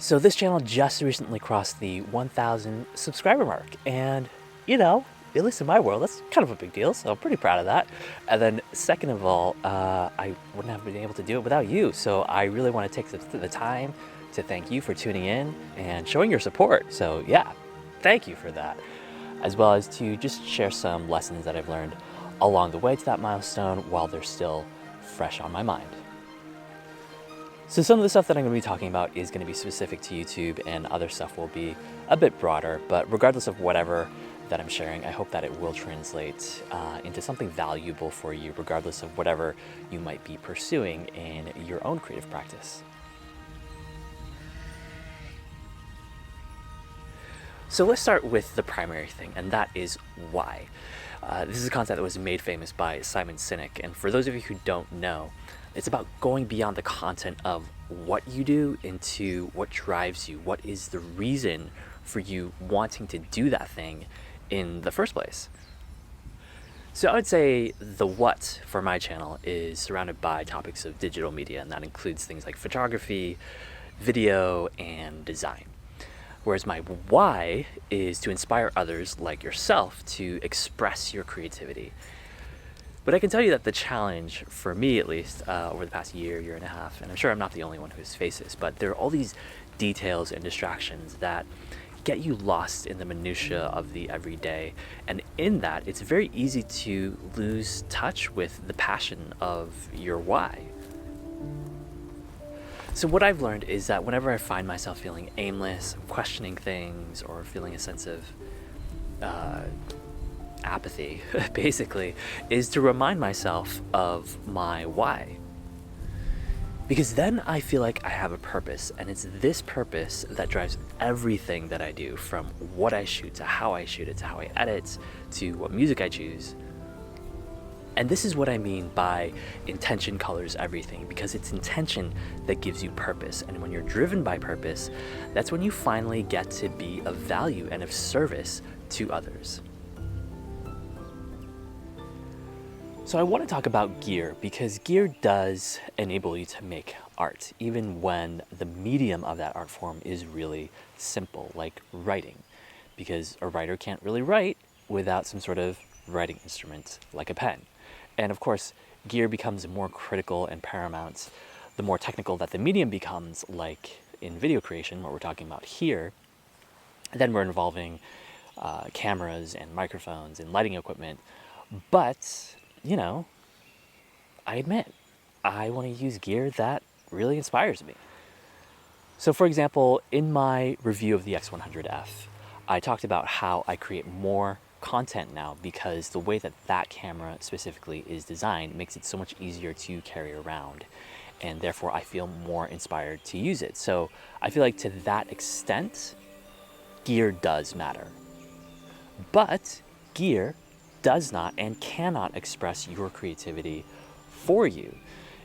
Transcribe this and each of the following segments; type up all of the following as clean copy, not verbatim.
So this channel just recently crossed the 1,000 subscriber mark, and you know, at least in my world, that's kind of a big deal, so I'm pretty proud of that. And then second of all, I wouldn't have been able to do it without you, so I really want to take the time to thank you for tuning in and showing your support. So yeah, thank you for that, as well as to just share some lessons that I've learned along the way to that milestone while they're still fresh on my mind. So some of the stuff that I'm going to be talking about is going to be specific to YouTube, and other stuff will be a bit broader, but regardless of whatever that I'm sharing, I hope that it will translate into something valuable for you, regardless of whatever you might be pursuing in your own creative practice. So let's start with the primary thing, and that is why. This is a concept that was made famous by Simon Sinek, and for those of you who don't know, it's about going beyond the content of what you do into what drives you. What is the reason for you wanting to do that thing in the first place? So I would say the what for my channel is surrounded by topics of digital media, and that includes things like photography, video, and design. Whereas my why is to inspire others like yourself to express your creativity. But I can tell you that the challenge, for me at least, over the past year and a half, and I'm sure I'm not the only one who's faced this, but there are all these details and distractions that get you lost in the minutiae of the everyday. And in that, it's very easy to lose touch with the passion of your why. So what I've learned is that whenever I find myself feeling aimless, questioning things, or feeling a sense of apathy, basically, is to remind myself of my why. Because then I feel like I have a purpose, and it's this purpose that drives everything that I do, from what I shoot, to how I shoot it, to how I edit, to what music I choose. And this is what I mean by intention colors everything, because it's intention that gives you purpose. And when you're driven by purpose, that's when you finally get to be of value and of service to others. So I want to talk about gear, because gear does enable you to make art, even when the medium of that art form is really simple, like writing, because a writer can't really write without some sort of writing instrument like a pen. And of course, gear becomes more critical and paramount the more technical that the medium becomes, like in video creation, what we're talking about here. Then we're involving cameras and microphones and lighting equipment. But you know, I admit, I want to use gear that really inspires me. So for example, in my review of the X100F, I talked about how I create more content now because the way that that camera specifically is designed makes it so much easier to carry around, and therefore I feel more inspired to use it. So I feel like to that extent, gear does matter. But gear does not and cannot express your creativity for you.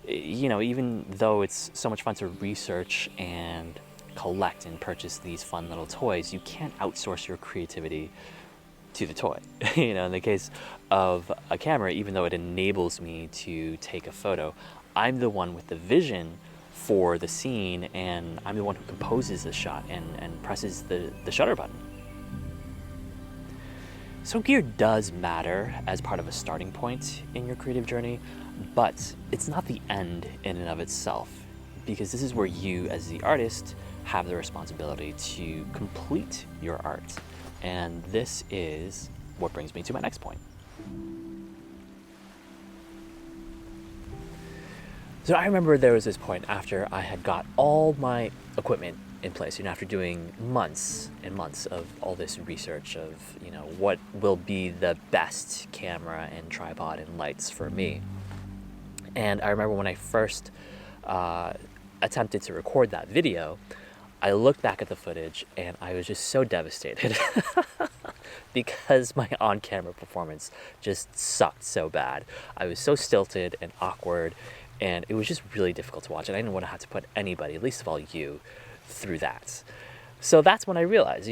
You know, even though it's so much fun to research and collect and purchase these fun little toys, you can't outsource your creativity to the toy. You know, in the case of a camera, even though it enables me to take a photo, I'm the one with the vision for the scene, and I'm the one who composes the shot and presses the shutter button. So gear does matter as part of a starting point in your creative journey, but it's not the end in and of itself, because this is where you as the artist have the responsibility to complete your art. And this is what brings me to my next point. So I remember there was this point after I had got all my equipment in place, after doing months and months of all this research of, what will be the best camera and tripod and lights for me. And I remember when I first attempted to record that video, I looked back at the footage and I was just so devastated because my on-camera performance just sucked so bad. I was so stilted and awkward, and it was just really difficult to watch, and I didn't want to have to put anybody, least of all you, through that. So that's when I realized,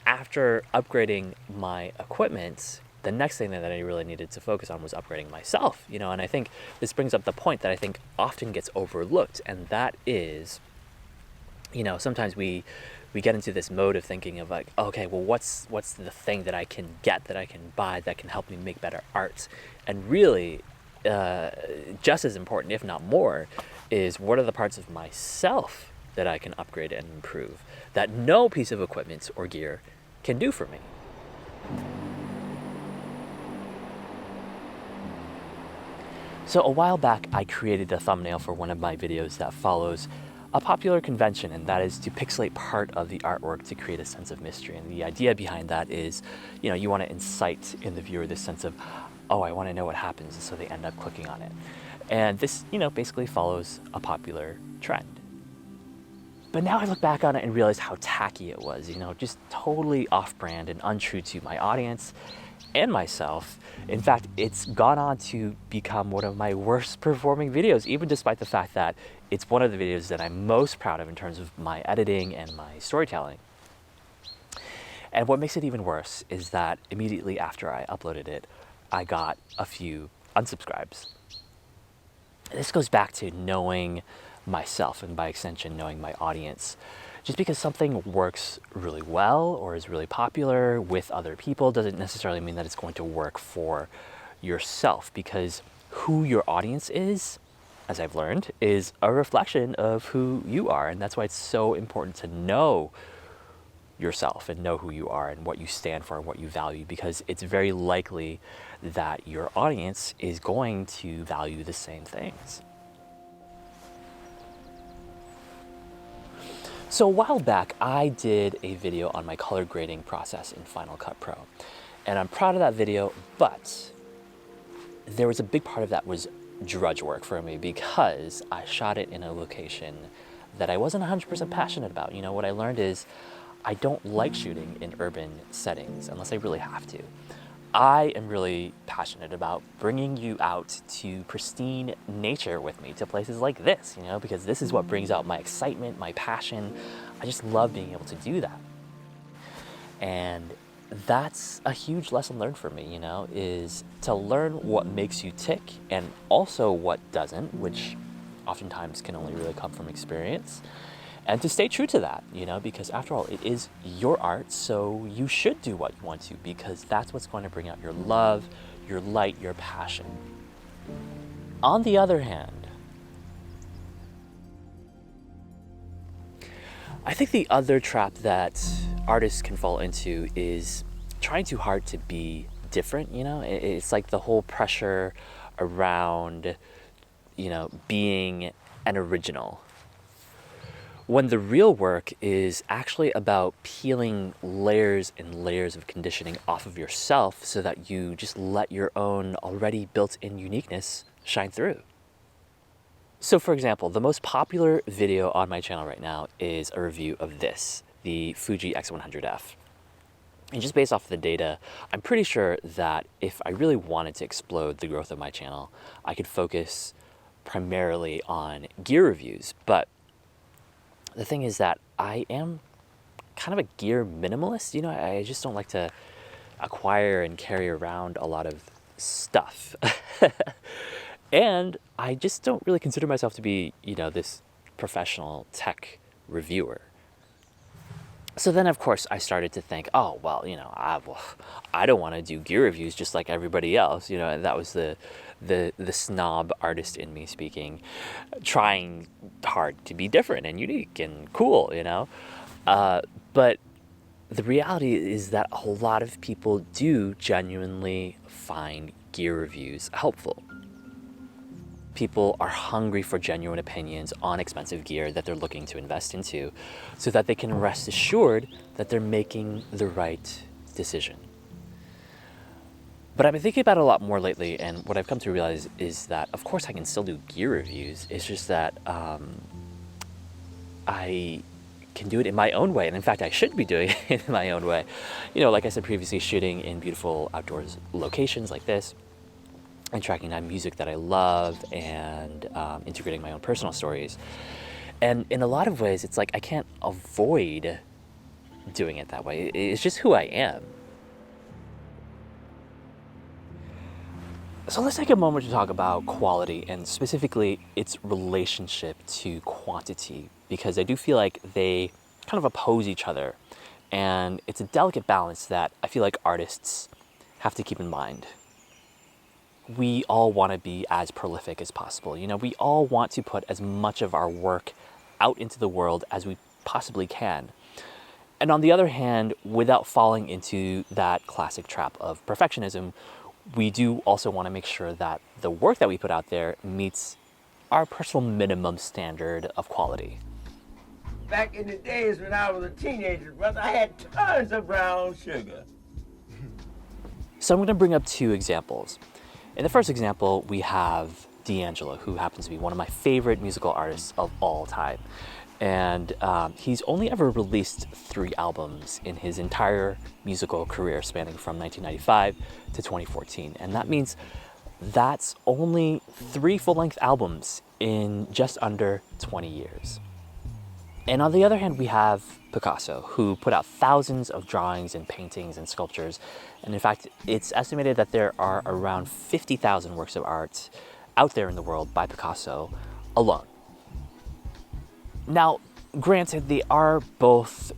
after upgrading my equipment, the next thing that I really needed to focus on was upgrading myself, and I think this brings up the point that I think often gets overlooked, and that is Sometimes we get into this mode of thinking of like, okay, well, what's the thing that I can get, that I can buy, that can help me make better art? And really, just as important, if not more, is what are the parts of myself that I can upgrade and improve that no piece of equipment or gear can do for me. So a while back, I created a thumbnail for one of my videos that follows a popular convention, and that is to pixelate part of the artwork to create a sense of mystery. And the idea behind that is, you want to incite in the viewer this sense of, oh, I want to know what happens, and so they end up clicking on it. And this, basically follows a popular trend. But now I look back on it and realize how tacky it was, just totally off-brand and untrue to my audience and myself. In fact, it's gone on to become one of my worst performing videos, even despite the fact that it's one of the videos that I'm most proud of in terms of my editing and my storytelling. And what makes it even worse is that immediately after I uploaded it, I got a few unsubscribes. This goes back to knowing myself, and by extension, knowing my audience. Just because something works really well or is really popular with other people doesn't necessarily mean that it's going to work for yourself, because who your audience is, as I've learned, is a reflection of who you are. And that's why it's so important to know yourself and know who you are and what you stand for and what you value, because it's very likely that your audience is going to value the same things. So a while back, I did a video on my color grading process in Final Cut Pro, and I'm proud of that video, but there was a big part of that was drudge work for me because I shot it in a location that I wasn't 100% passionate about. What I learned is I don't like shooting in urban settings unless I really have to. I am really passionate about bringing you out to pristine nature with me, to places like this, because this is what brings out my excitement, my passion. I just love being able to do that. And that's a huge lesson learned for me, is to learn what makes you tick and also what doesn't, which oftentimes can only really come from experience. And to stay true to that, because after all, it is your art, so you should do what you want to, because that's what's going to bring out your love, your light, your passion. On the other hand, I think the other trap that artists can fall into is trying too hard to be different. It's like the whole pressure around, being an original, when the real work is actually about peeling layers and layers of conditioning off of yourself so that you just let your own already built-in uniqueness shine through. So for example, the most popular video on my channel right now is a review of this, the Fuji X100F. And just based off of the data, I'm pretty sure that if I really wanted to explode the growth of my channel, I could focus primarily on gear reviews. But the thing is that I am kind of a gear minimalist. I just don't like to acquire and carry around a lot of stuff. And I just don't really consider myself to be, this professional tech reviewer. So then, of course, I started to think, oh, well, I don't want to do gear reviews just like everybody else. And that was the snob artist in me speaking, trying hard to be different and unique and cool, But the reality is that a lot of people do genuinely find gear reviews helpful. People are hungry for genuine opinions on expensive gear that they're looking to invest into so that they can rest assured that they're making the right decision. But I've been thinking about it a lot more lately, and what I've come to realize is that, of course, I can still do gear reviews. It's just that I can do it in my own way, and in fact, I should be doing it in my own way. Like I said previously, shooting in beautiful outdoors locations like this, and tracking down music that I love, and integrating my own personal stories. And in a lot of ways, it's like I can't avoid doing it that way. It's just who I am. So let's take a moment to talk about quality, and specifically its relationship to quantity. because I do feel like they kind of oppose each other. And it's a delicate balance that I feel like artists have to keep in mind. We all want to be as prolific as possible. You know, we all want to put as much of our work out into the world as we possibly can. And on the other hand, without falling into that classic trap of perfectionism, we do also want to make sure that the work that we put out there meets our personal minimum standard of quality. Back in the days when I was a teenager, brother, I had tons of brown sugar. So I'm going to bring up two examples. In the first example, we have D'Angelo, who happens to be one of my favorite musical artists of all time. And he's only ever released 3 albums in his entire musical career, spanning from 1995 to 2014. And that means that's only 3 full-length albums in just under 20 years. And on the other hand, we have Picasso, who put out thousands of drawings and paintings and sculptures. And in fact, it's estimated that there are around 50,000 works of art out there in the world by Picasso alone. Now, granted, they are both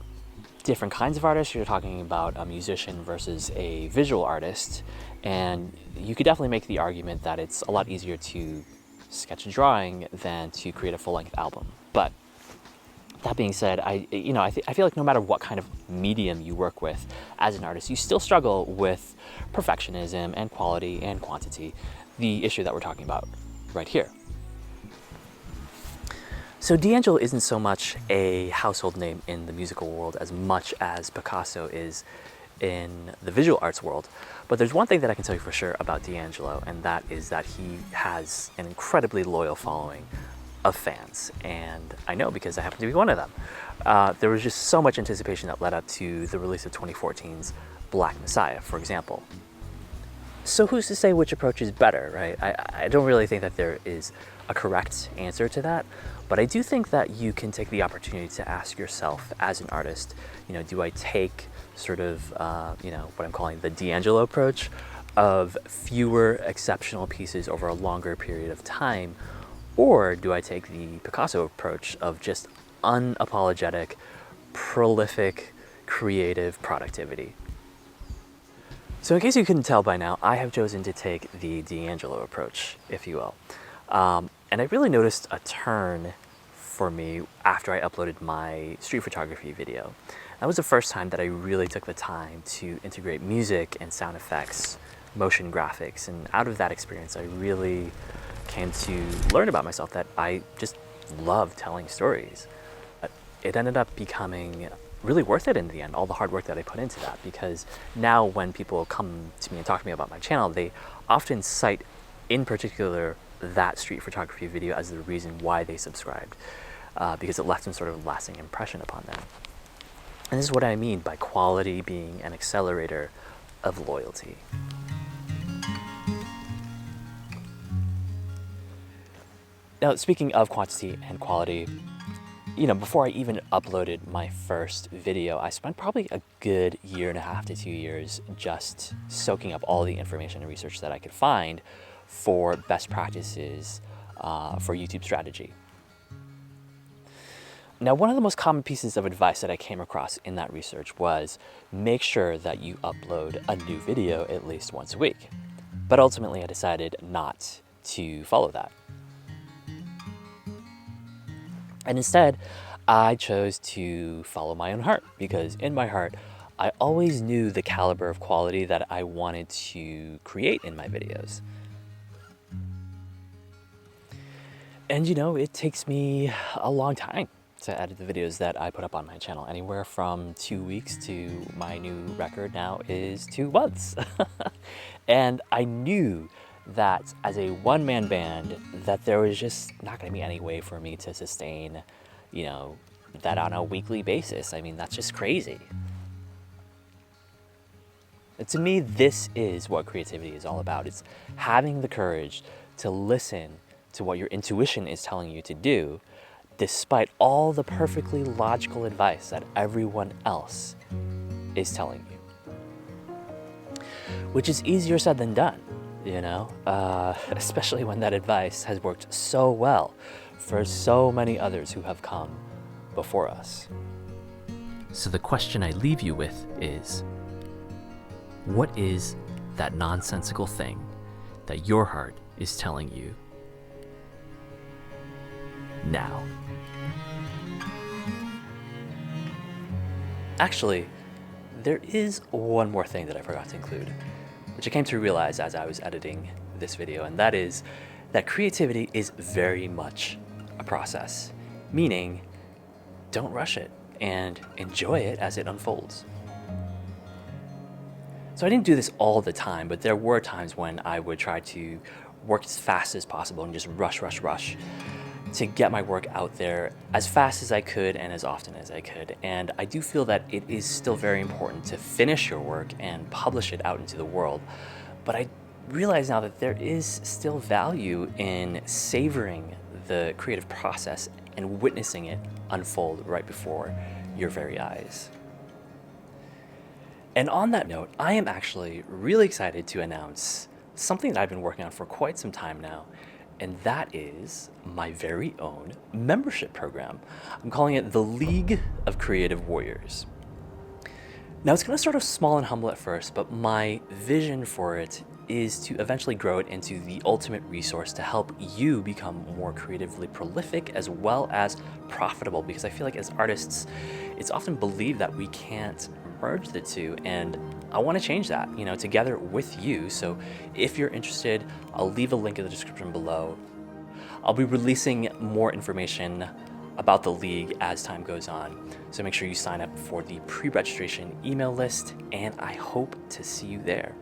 different kinds of artists. You're talking about a musician versus a visual artist. And you could definitely make the argument that it's a lot easier to sketch a drawing than to create a full-length album. But that being said, I feel like no matter what kind of medium you work with as an artist, you still struggle with perfectionism and quality and quantity, the issue that we're talking about right here. So D'Angelo isn't so much a household name in the musical world as much as Picasso is in the visual arts world. But there's one thing that I can tell you for sure about D'Angelo, and that is that he has an incredibly loyal following of fans, and I know because I happen to be one of them. There was just so much anticipation that led up to the release of 2014's Black Messiah, for example. So who's to say which approach is better, right? I don't really think that there is a correct answer to that, but I do think that you can take the opportunity to ask yourself as an artist, do I take sort of, what I'm calling the D'Angelo approach of fewer exceptional pieces over a longer period of time, or do I take the Picasso approach of just unapologetic, prolific, creative productivity? So in case you couldn't tell by now, I have chosen to take the D'Angelo approach, if you will. And I really noticed a turn for me after I uploaded my street photography video. That was the first time that I really took the time to integrate music and sound effects, motion graphics, and out of that experience, I really came to learn about myself that I just love telling stories. It ended up becoming really worth it in the end, all the hard work that I put into that, because now when people come to me and talk to me about my channel, they often cite in particular that street photography video as the reason why they subscribed, because it left some sort of lasting impression upon them. And this is what I mean by quality being an accelerator of loyalty. Now, speaking of quantity and quality, before I even uploaded my first video, I spent probably a good 1.5 to 2 years just soaking up all the information and research that I could find for best practices for YouTube strategy. Now, one of the most common pieces of advice that I came across in that research was make sure that you upload a new video at least once a week. But ultimately, I decided not to follow that. And instead, I chose to follow my own heart, because in my heart, I always knew the caliber of quality that I wanted to create in my videos. And it takes me a long time to edit the videos that I put up on my channel. Anywhere from 2 weeks to my new record now is 2 months. And I knew that as a one-man band, that there was just not going to be any way for me to sustain, that on a weekly basis. I mean, that's just crazy. To me, this is what creativity is all about. It's having the courage to listen to what your intuition is telling you to do, despite all the perfectly logical advice that everyone else is telling you. Which is easier said than done. Especially when that advice has worked so well for so many others who have come before us. So the question I leave you with is, what is that nonsensical thing that your heart is telling you now? Actually, there is one more thing that I forgot to include, which I came to realize as I was editing this video, and that is that creativity is very much a process, meaning don't rush it and enjoy it as it unfolds. So I didn't do this all the time, but there were times when I would try to work as fast as possible and just rush to get my work out there as fast as I could and as often as I could. And I do feel that it is still very important to finish your work and publish it out into the world. But I realize now that there is still value in savoring the creative process and witnessing it unfold right before your very eyes. And on that note, I am actually really excited to announce something that I've been working on for quite some time now, and that is my very own membership program. I'm calling it the League of Creative Warriors. Now, it's going to start off small and humble at first, but my vision for it is to eventually grow it into the ultimate resource to help you become more creatively prolific as well as profitable, because I feel like as artists, it's often believed that we can't merge the two, and I want to change that, together with you. So if you're interested, I'll leave a link in the description below. I'll be releasing more information about the league as time goes on, so make sure you sign up for the pre-registration email list, and I hope to see you there.